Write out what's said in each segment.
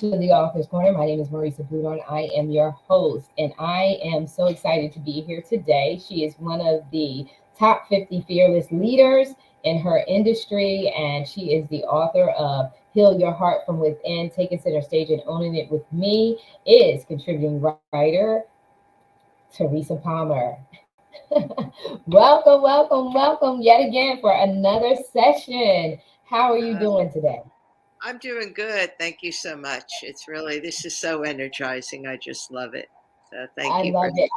to the Author's Corner. My name is Marissa Bloedoorn. I am your host, and I am so excited to be here today. She is one of the top 50 fearless leaders in her industry, and she is the author of Heal Your Heart from Within, Taking Center Stage and Owning It with Me, is contributing writer Teresa Palmer. Welcome yet again for another session. How are you Uh, doing today? I'm doing good. Thank you so much. This is so energizing. I just love it. So thank I you for love it.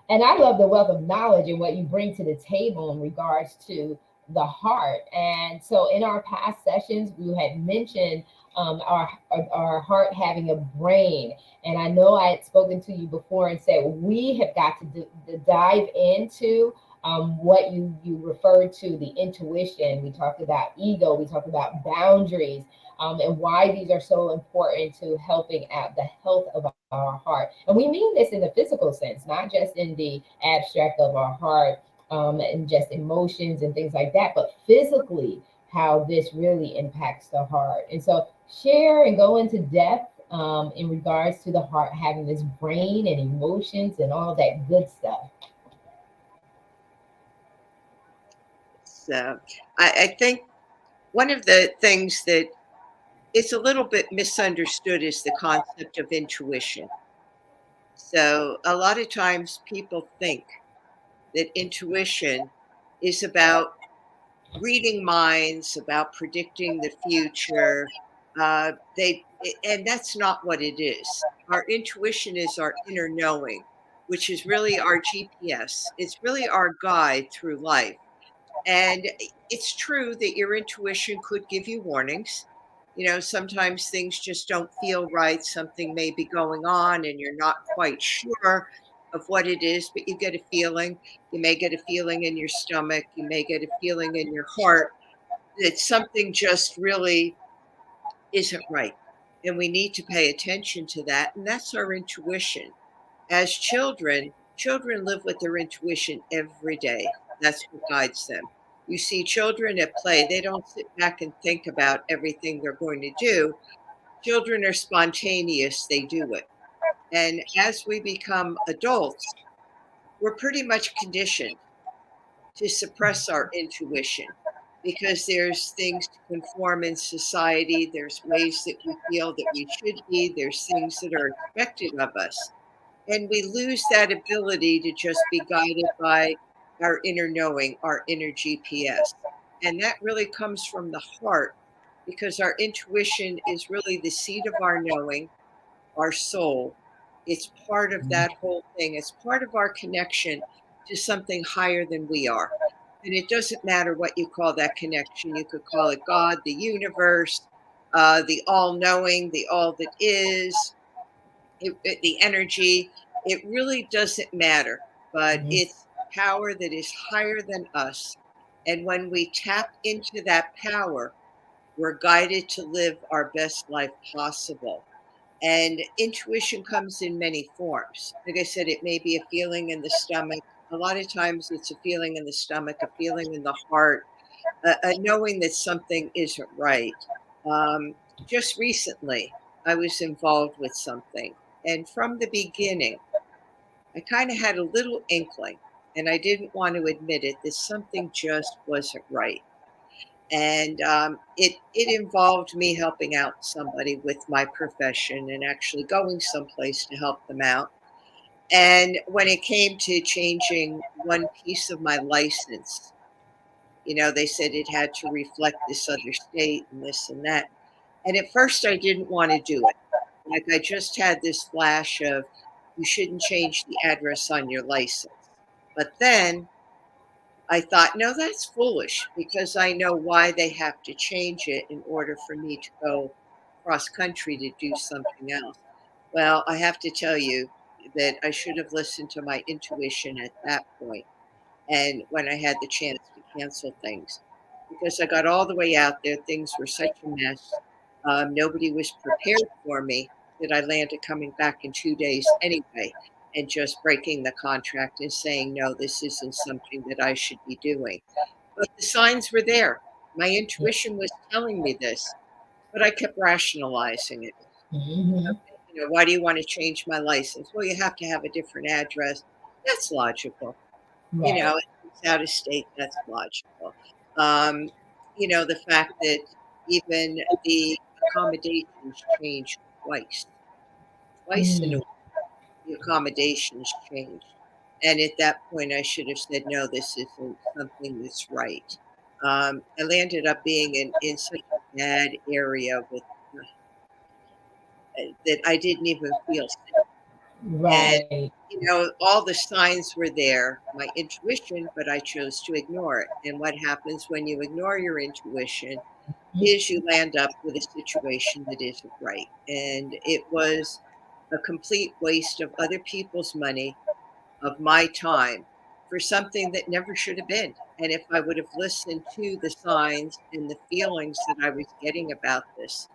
And I love the wealth of knowledge and what you bring to the table in regards to the heart. And so, in our past sessions, we had mentioned our heart having a brain. And I know I had spoken to you before and said we have got to dive into what you referred to, the intuition. We talked about ego. We talked about boundaries. And why these are so important to helping out the health of our heart. And we mean this in the physical sense, not just in the abstract of our heart and just emotions and things like that, but physically, how this really impacts the heart. And so, share and go into depth in regards to the heart having this brain and emotions and all that good stuff. so I think one of the things that is a little bit misunderstood is the concept of intuition. So a lot of times people think that intuition is about reading minds, about predicting the future. And that's not what it is. Our intuition is our inner knowing, which is really our GPS. It's really our guide through life. And it's true that your intuition could give you warnings. Sometimes things just don't feel right. Something may be going on and you're not quite sure of what it is, but you get a feeling. You may get a feeling in your stomach. You may get a feeling in your heart that something just really isn't right. And we need to pay attention to that. And that's our intuition. As children live with their intuition every day. That's what guides them. You see children at play, they don't sit back and think about everything they're going to do. Children are spontaneous, they do it. And as we become adults, we're pretty much conditioned to suppress our intuition because there's things to conform in society, there's ways that we feel that we should be, there's things that are expected of us. And we lose that ability to just be guided by our inner knowing, our inner GPS. And that really comes from the heart because our intuition is really the seat of our knowing, our soul. It's part of that whole thing. It's part of our connection to something higher than we are. And it doesn't matter what you call that connection. You could call it God, the universe, the all knowing, the all that is, the energy. It really doesn't matter, but Mhm. it's power that is higher than us. And when we tap into that power, we're guided to live our best life possible. And intuition comes in many forms. Like I said, it may be a feeling in the stomach. A lot of times it's a feeling in the stomach, a feeling in the heart, a knowing that something isn't right. Um, just recently, I was involved with something. And from the beginning, I kind of had a little inkling, and I didn't want to admit it, that something just wasn't right. And it involved me helping out somebody with my profession and actually going someplace to help them out. And when it came to changing one piece of my license, they said it had to reflect this other state and this and that. And at first, I didn't want to do it. Like, I just had this flash of, you shouldn't change the address on your license. But then I thought, no, that's foolish because I know why they have to change it in order for me to go cross country to do something else. Well, I have to tell you that I should have listened to my intuition at that point and when I had the chance to cancel things because I got all the way out there. Things were such a mess. Nobody was prepared for me that I landed coming back in 2 days anyway and just breaking the contract and saying, no, this isn't something that I should be doing. But the signs were there. My intuition was telling me this, but I kept rationalizing it. Hmm. Why do you want to change my license? Well, you have to have a different address. That's logical. Right. If it's out of state, that's logical. Um, the fact that even the accommodations change twice, twice in a Mm. week, the accommodations changed. And at that point, I should have said, no, this isn't something that's right. I landed up being in such a bad area with that I didn't even feel safe. And, Right. all the signs were there, my intuition, but I chose to ignore it. And what happens when you ignore your intuition is you land up with a situation that isn't right. And it was a complete waste of other people's money, of my time, for something that never should have been. And if I would have listened to the signs and the feelings that I was getting about this,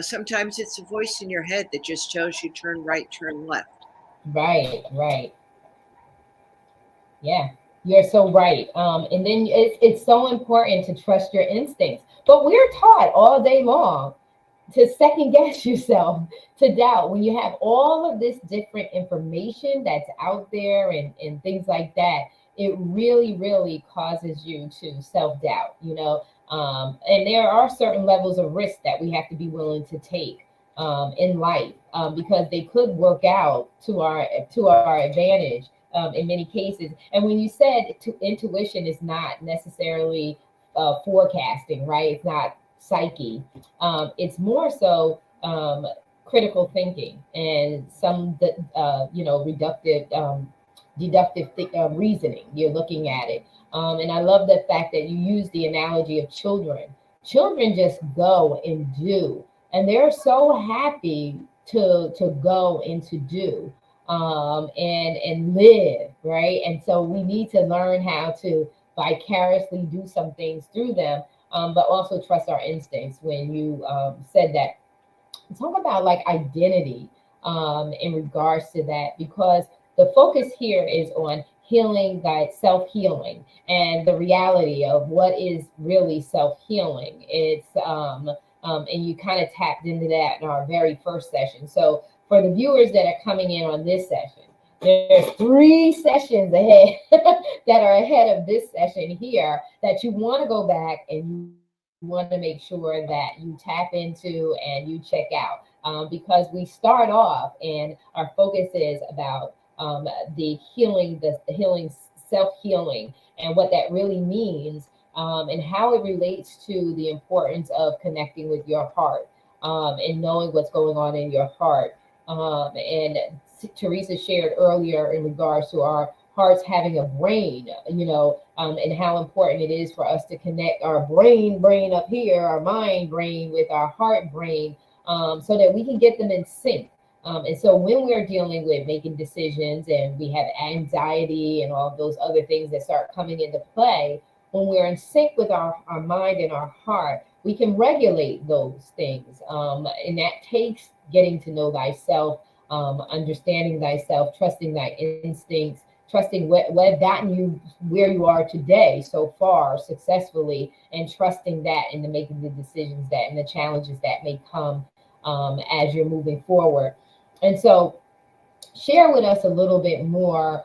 sometimes it's a voice in your head that just tells you turn right, turn left. Right. Right. Yeah, you're so right. And then it's so important to trust your instincts. But we're taught all day long to second guess yourself, to doubt when you have all of this different information that's out there and things like that. It really, really causes you to self doubt, and there are certain levels of risk that we have to be willing to take in life, because they could work out to our advantage in many cases. And when you said intuition is not necessarily forecasting, right? It's not psyche. It's more so critical thinking and some, reductive, deductive reasoning. You're looking at it. And I love the fact that you use the analogy of children. Children just go and do, and they're so happy to go and to do, and live, right? And so we need to learn how to vicariously do some things through them, but also trust our instincts. When you said that, talk about like identity in regards to that, because the focus here is on healing, that self healing, and the reality of what is really self healing. And you kind of tapped into that in our very first session. So for the viewers that are coming in on this session, there's 3 sessions ahead that are ahead of this session here that you want to go back and you want to make sure that you tap into and you check out, because we start off and our focus is about the healing, the healing, self healing, and what that really means, and how it relates to the importance of connecting with your heart, and knowing what's going on in your heart. And Teresa shared earlier in regards to our hearts having a brain, and how important it is for us to connect our brain up here, our mind brain, with our heart brain, so that we can get them in sync. And so when we're dealing with making decisions and we have anxiety and all of those other things that start coming into play, when we're in sync with our mind and our heart, we can regulate those things. And that takes getting to know thyself, understanding thyself, trusting thy instincts, trusting what have gotten you where you are today so far successfully, and trusting that into making the decisions that and the challenges that may come as you're moving forward. And so share with us a little bit more,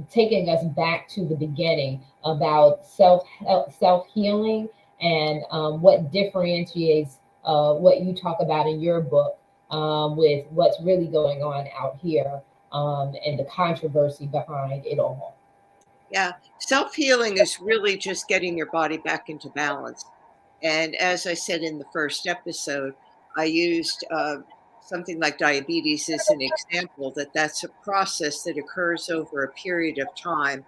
taking us back to the beginning about self healing, and what differentiates what you talk about in your book, with what's really going on out here, and the controversy behind it all. Yeah, self-healing is really just getting your body back into balance. And as I said in the first episode, I used something like diabetes as an example, that's a process that occurs over a period of time.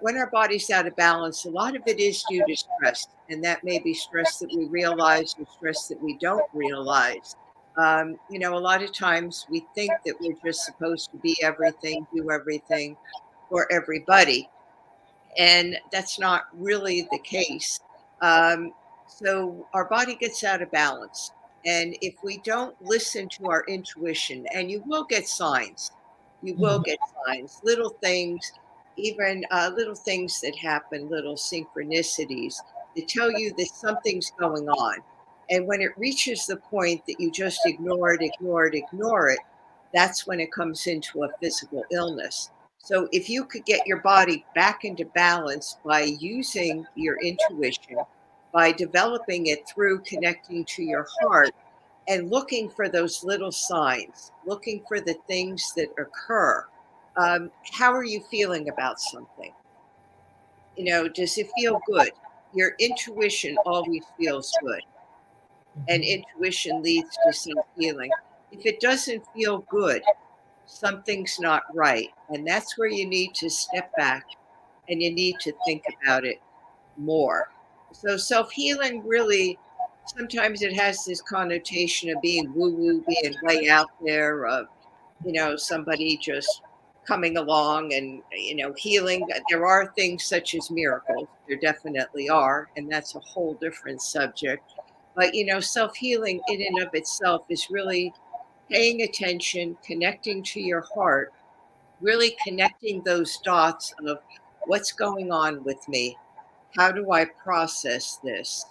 When our body's out of balance, a lot of it is due to stress, and that may be stress that we realize or stress that we don't realize. A lot of times we think that we're just supposed to be everything, do everything for everybody, and that's not really the case. Um, so our body gets out of balance. And if we don't listen to our intuition, and you will get signs, you will Mhm. get signs, little things, even little things that happen, little synchronicities that tell you that something's going on. And when it reaches the point that you just ignore it, that's when it comes into a physical illness. So if you could get your body back into balance by using your intuition, by developing it through connecting to your heart and looking for those little signs, looking for the things that occur. How are you feeling about something? Does it feel good? Your intuition always feels good, and Mhm. intuition leads to self healing. If it doesn't feel good, something's not right. And that's where you need to step back and you need to think about it more. So self healing really, sometimes it has this connotation of being woo woo, being way out there, of, somebody just coming along and, healing. There are things such as miracles. There definitely are. And that's a whole different subject. But, self healing in and of itself is really paying attention, connecting to your heart, really connecting those dots of what's going on with me. How do I process this?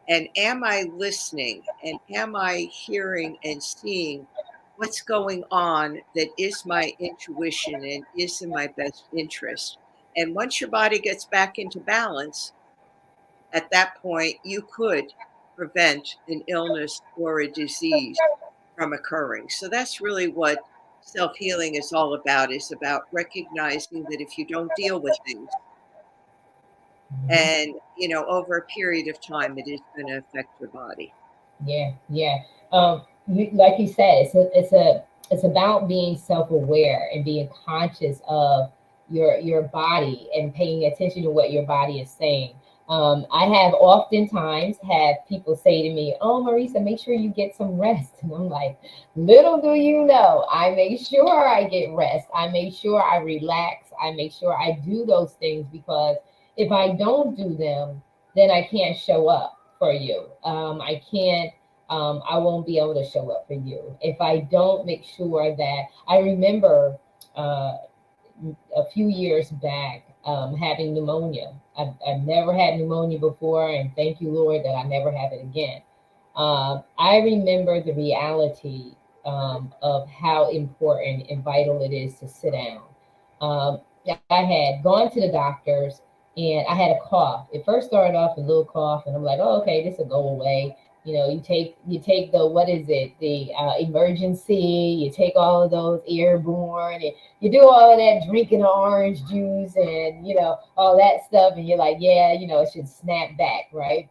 And am I listening? And am I hearing and seeing what's going on that is my intuition and is in my best interest? And once your body gets back into balance, at that point, you could prevent an illness or a disease from occurring. So that's really what self healing is all about, is about recognizing that if you don't deal with things, Mhm. and, over a period of time, it is going to affect your body. Yeah, yeah. Like you said, it's about being self-aware and being conscious of your body and paying attention to what your body is saying. I have oftentimes had people say to me, "Oh, Marissa, make sure you get some rest." And I'm like, "Little do you know, I make sure I get rest. I make sure I relax. I make sure I do those things because if I don't do them, then I can't show up for you. I can't, I won't be able to show up for you if I don't make sure that I remember uh, a few years back having pneumonia. I've never had pneumonia before, and thank you, Lord, that I never have it again. I remember the reality of how important and vital it is to sit down. Um, I had gone to the doctors and I had a cough. It first started off a little cough, and I'm like, oh, okay, this will go away. You take the what is it, the emergency. You take all of those airborne, and you do all of that drinking orange juice, and all that stuff, and you're like, yeah, it should snap back, right?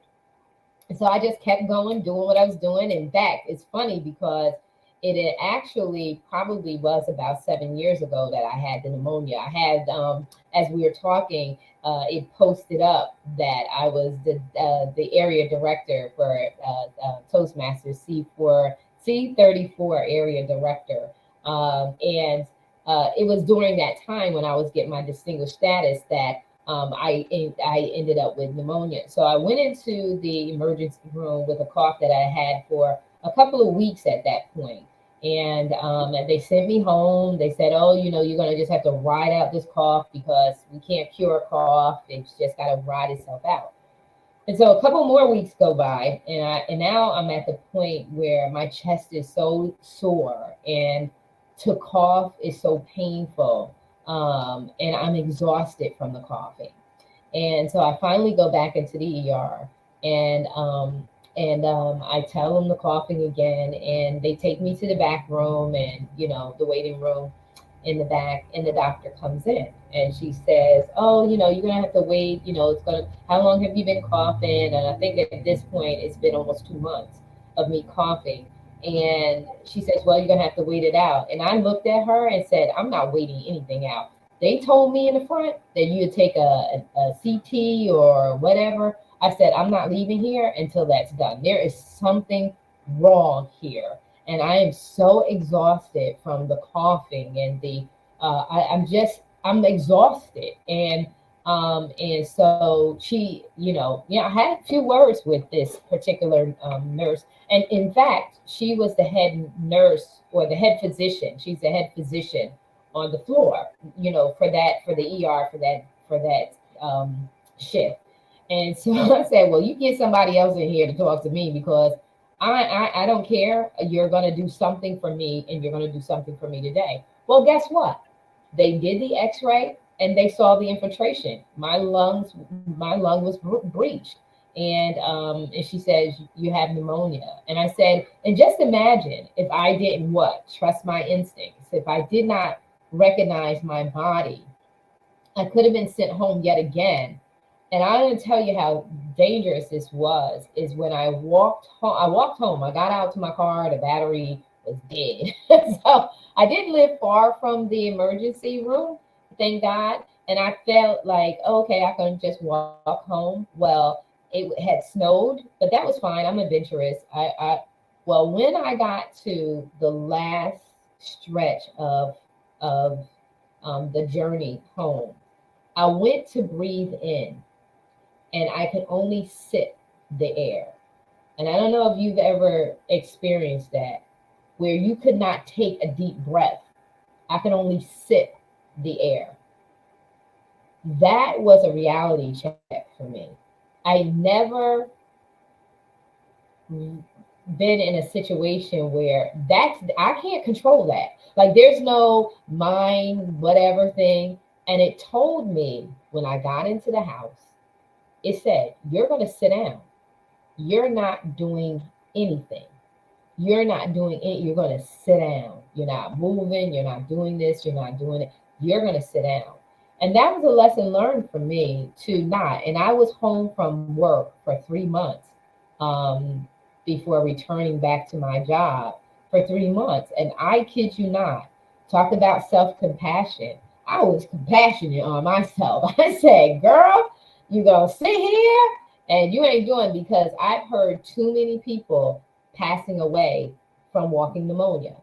And so I just kept going, doing what I was doing. In fact, it's funny because it had actually probably was about 7 years ago that I had the pneumonia. I had, as we were talking, it posted up that I was the area director for Toastmasters C34 area director, and it was during that time when I was getting my distinguished status that I ended up with pneumonia. So I went into the emergency room with a cough that I had for a couple of weeks at that point. And they sent me home. They said, "Oh, you're going to just have to ride out this cough because we can't cure a cough. It's just got to ride itself out." And so a couple more weeks go by, and now I'm at the point where my chest is so sore, and to cough is so painful, and I'm exhausted from the coughing. And so I finally go back into the ER, and I tell them the coughing again, and they take me to the back room and the waiting room in the back, and the doctor comes in and she says, "Oh, you're gonna have to wait. It's gonna. How long have you been coughing?" And I think at this point it's been almost 2 months of me coughing. And she says, "Well, you're gonna have to wait it out." And I looked at her and said, "I'm not waiting anything out. They told me in the front that you'd take a CT or whatever." I said, "I'm not leaving here until that's done. There is something wrong here." And I am so exhausted from the coughing and I'm exhausted. And so she, I had a few words with this particular nurse. And in fact, she was the head nurse or the head physician. She's the head physician on the floor, for the ER for that shift. And so I said, "Well, you get somebody else in here to talk to me because I don't care. You're going to do something for me, and you're going to do something for me today. Well, guess what? They did the X-ray and they saw the infiltration. My lung was breached, and she says you have pneumonia. And I said, and just imagine if I didn't what trust my instincts, if I did not recognize my body, I could have been sent home yet again. And I'm going to tell you how dangerous this was. Is when I walked home. I walked home. I got out to my car. The battery was dead. So I didn't live far from the emergency room, thank God. And I felt like, okay, I can just walk home. Well, it had snowed, but that was fine. I'm adventurous. Well, when I got to the last stretch of the journey home, I went to breathe in, and I could only sip the air. And I don't know if you've ever experienced that, where you could not take a deep breath. I could only sip the air. That was a reality check for me. I never been in a situation where I can't control that. Like there's no mind, whatever thing. And it told me when I got into the house, it said, you're going to sit down. You're not doing anything. You're not doing it. You're going to sit down. You're not moving. You're not doing this. You're not doing it. You're going to sit down. And that was a lesson learned for me to not. And I was home from work for 3 months before returning back to my job for 3 months. And I kid you not, talk about self compassion. I was compassionate on myself. I said, girl, you going to sit here and you ain't doing, because I've heard too many people passing away from walking pneumonia.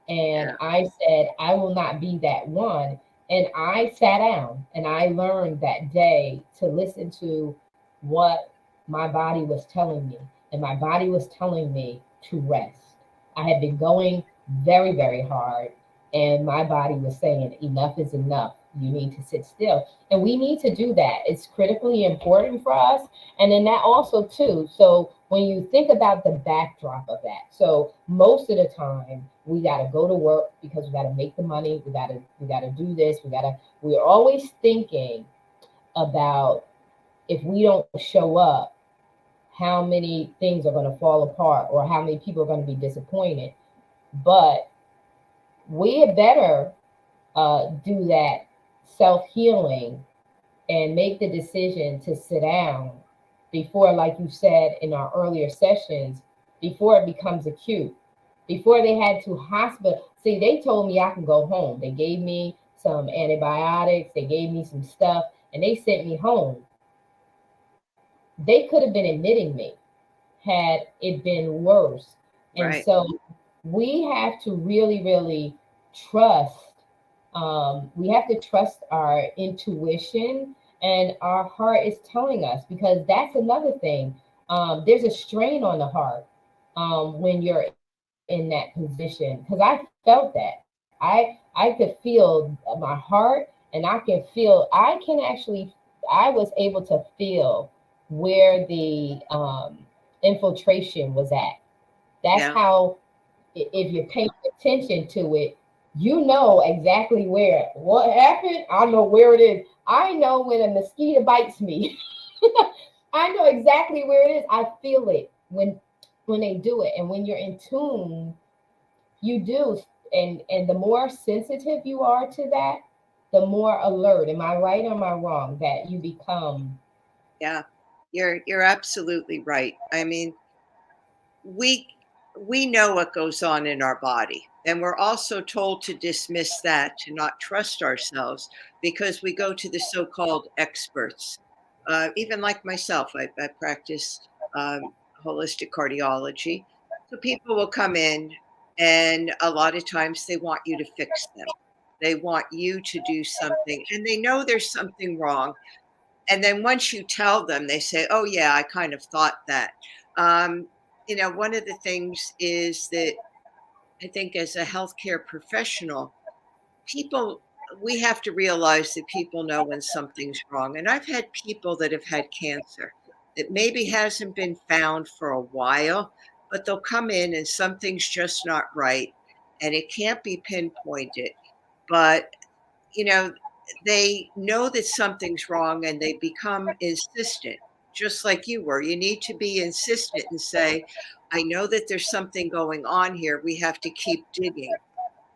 And Yeah. I said, I will not be that one. And I sat down and I learned that day to listen to what my body was telling me. And my body was telling me to rest. I had been going very, very hard. And my body was saying, enough is enough. You need to sit still. And we need to do that. It's critically important for us. And then that also, too. So when you think about the backdrop of that, so most of the time we got to go to work because we got to make the money. We got to do this. We're always thinking about if we don't show up, how many things are going to fall apart or how many people are going to be disappointed. But we had better do that self healing and make the decision to sit down before, like you said in our earlier sessions, before it becomes acute, before they had to hospital. See, they told me I can go home. They gave me some antibiotics, they gave me some stuff, and they sent me home. They could have been admitting me had it been worse. And Right. so we have to really, really trust. We have to trust our intuition, and our heart is telling us, because that's another thing. There's a strain on the heart when you're in that position, because I felt that. I could feel my heart, and I can actually, I was able to feel where the infiltration was at. That's Yeah. how, if you're paying attention to it, you know exactly where what happened. I know where it is. I know when a mosquito bites me. I know exactly where it is. I feel it when they do it. And when you're in tune, you do. And the more sensitive you are to that, the more alert. Am I right or am I wrong? That you become. Yeah. You're absolutely right. I mean, we we know what goes on in our body, and we're also told to dismiss that, to not trust ourselves, because we go to the so-called experts. Even like myself, I practice holistic cardiology. So people will come in, and a lot of times they want you to fix them. They want you to do something, and they know there's something wrong. And then once you tell them, they say, "Oh yeah, I kind of thought that." Um, one of the things is that I think as a healthcare professional, people we have to realize that people know when something's wrong. And I've had people that have had cancer that maybe hasn't been found for a while, but they'll come in and something's just not right, and it can't be pinpointed. But, you know, they know that something's wrong and they become insistent, just like you were. You need to be insistent and say, I know that there's something going on here. We have to keep digging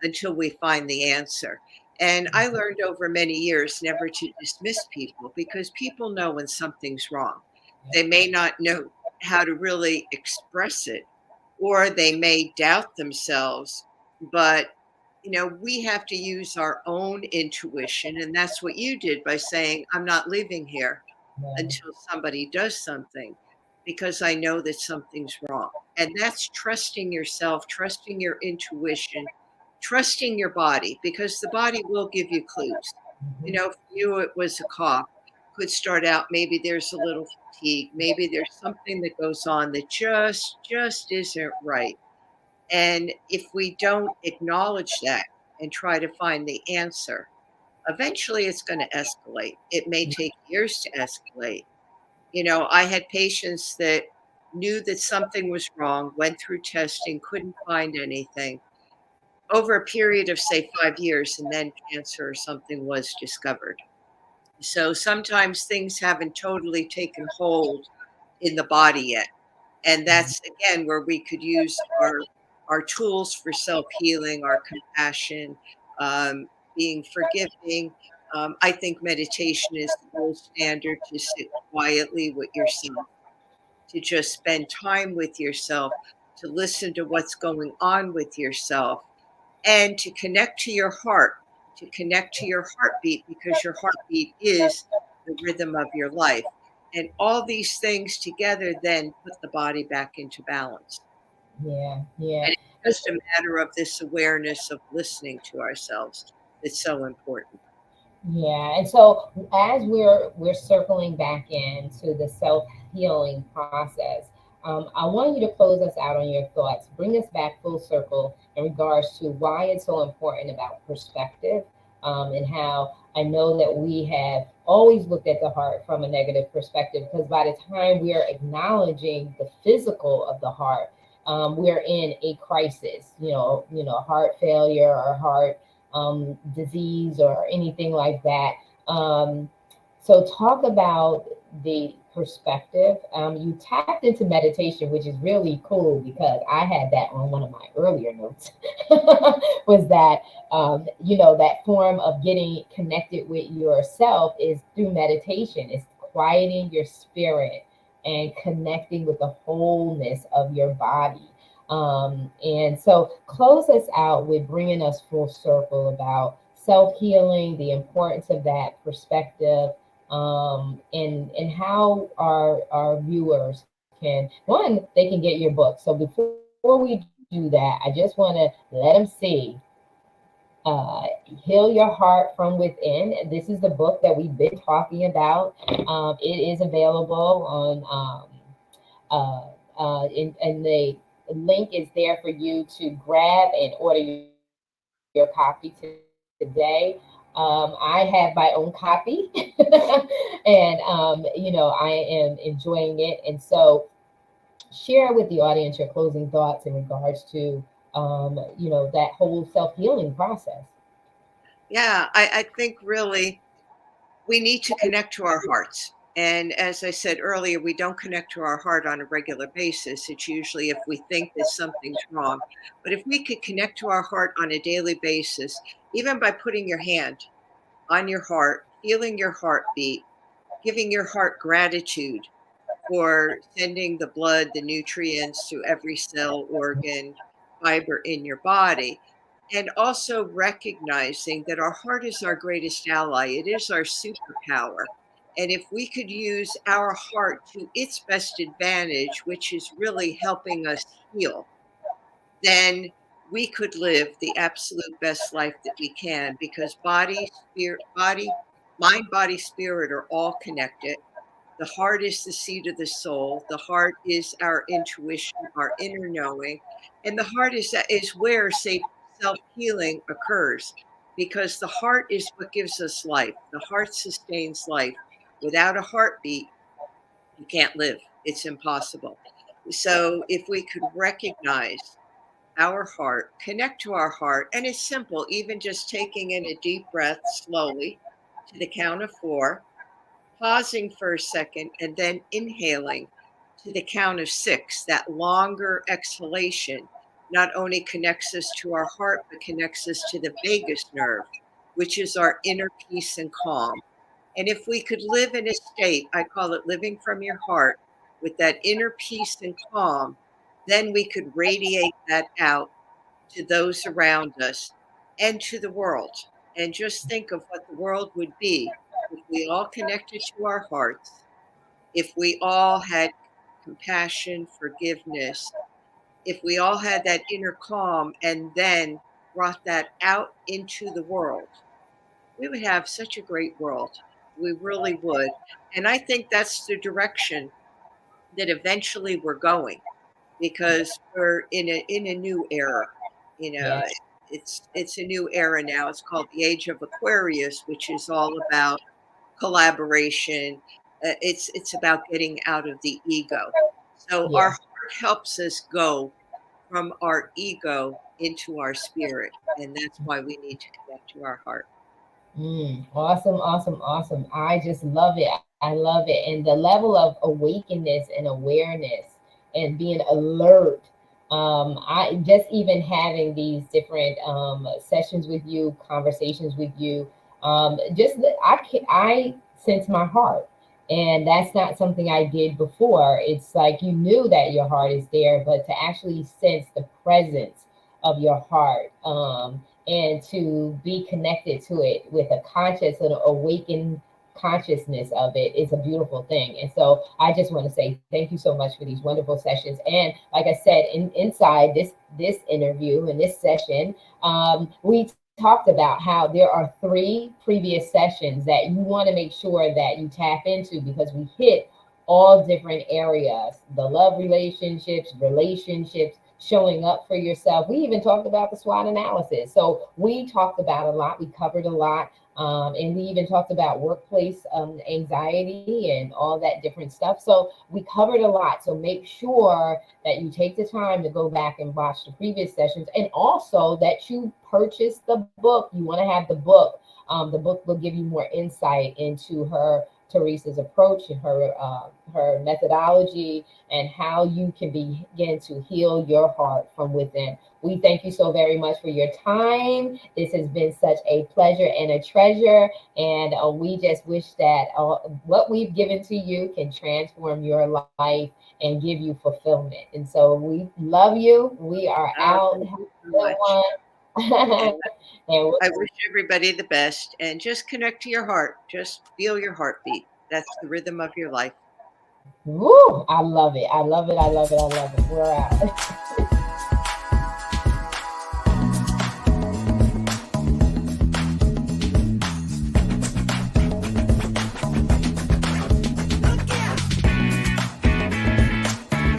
until we find the answer. And I learned over many years never to dismiss people because people know when something's wrong. They may not know how to really express it, or they may doubt themselves, but we have to use our own intuition. And that's what you did by saying, I'm not leaving here Right. until somebody does something because I know that something's wrong. And that's trusting yourself, trusting your intuition, trusting your body because the body will give you clues. Mhm. For you, it was a cough. Could start out, maybe there's a little fatigue, maybe there's something that goes on that just isn't right. And if we don't acknowledge that and try to find the answer, eventually it's going to escalate. It may take years to escalate. I had patients that knew that something was wrong, went through testing, couldn't find anything over a period of, say, 5 years, and then cancer or something was discovered. So sometimes things haven't totally taken hold in the body yet. And that's again where we could use our tools for self-healing, our compassion, um, being forgiving. I think meditation is the gold standard, to sit quietly with yourself, to just spend time with yourself, to listen to what's going on with yourself, and to connect to your heart, to connect to your heartbeat, because your heartbeat is the rhythm of your life. And all these things together then put the body back into balance. Yeah, yeah. And it's just a matter of this awareness of listening to ourselves that's so important. Yeah, and so as we're circling back into the self healing process, I want you to close us out on your thoughts. Bring us back full circle in regards to why it's so important about perspective, and how I know that we have always looked at the heart from a negative perspective because by the time we are acknowledging the physical of the heart, we're in a crisis. Heart failure or heart disease or anything like that. So, talk about the perspective. You tapped into meditation, which is really cool because I had that on one of my earlier notes. Was that that form of getting connected with yourself is through meditation. It's quieting your spirit and connecting with the wholeness of your body. And so close us out with bringing us full circle about self healing, the importance of that perspective, and how our viewers they can get your book. So before we do that, I just want to let them see uh, Heal Your Heart from Within. This is the book that we've been talking about. It is available on and the link is there for you to grab and order your copy today. I have my own copy, and I am enjoying it. And so, share with the audience your closing thoughts in regards to, that whole self healing process. Yeah, I think really we need to connect to our hearts. And as I said earlier, we don't connect to our heart on a regular basis. It's usually if we think that something's wrong. But if we could connect to our heart on a daily basis, even by putting your hand on your heart, feeling your heartbeat, giving your heart gratitude for sending the blood, the nutrients to every cell, organ, fiber in your body. And also recognizing that our heart is our greatest ally, it is our superpower. And if we could use our heart to its best advantage, which is really helping us heal, then we could live the absolute best life that we can, because mind, body, spirit are all connected. The heart is the seat of the soul. The heart is our intuition, our inner knowing. And the heart is where self-healing occurs, because the heart is what gives us life. The heart sustains life. Without a heartbeat, you can't live. It's impossible. So if we could recognize our heart, connect to our heart, and it's simple, even just taking in a deep breath slowly to the count of 4, pausing for a second, and then inhaling to the count of 6. That longer exhalation not only connects us to our heart, but connects us to the vagus nerve, which is our inner peace and calm. And if we could live in a state, I call it living from your heart, with that inner peace and calm, then we could radiate that out to those around us and to the world. And just think of what the world would be if we all connected to our hearts, if we all had compassion, forgiveness, if we all had that inner calm and then brought that out into the world. We would have such a great world. We really would. And I think that's the direction that eventually we're going, because we're in a new era. You know, Yes. it's a new era now. It's called the Age of Aquarius, which is all about collaboration. It's about getting out of the ego. So our Yes. heart helps us go from our ego into our spirit, and that's why we need to connect to our heart. Awesome, awesome, awesome. I just love it. I love it. And the level of awakeness and awareness and being alert. I just even having these different sessions with you, conversations with you. I sense my heart, and that's not something I did before. It's like you knew that your heart is there, but to actually sense the presence of your heart. And to be connected to it with a conscious and awakened consciousness of it is a beautiful thing. And so I just want to say thank you so much for these wonderful sessions. And like I said, inside this interview and this session, we talked about how there are 3 previous sessions that you want to make sure that you tap into, because we hit all different areas: the love relationships, showing up for yourself. We even talked about the SWOT analysis. So we talked about a lot. We covered a lot. And we even talked about workplace anxiety and all that different stuff. So we covered a lot. So make sure that you take the time to go back and watch the previous sessions, and also that you purchase the book. You want to have the book. The book will give you more insight into Teresa's approach and her methodology, and how you can begin to heal your heart from within. We thank you so very much for your time. This has been such a pleasure and a treasure, and we just wish that what we've given to you can transform your life and give you fulfillment. And so we love you. We are out. Thank Have you so a good much. And one. And I wish everybody the best, and just connect to your heart. Just feel your heartbeat. That's the rhythm of your life. woo, I love it. I love it. I love it. I love it. We're out.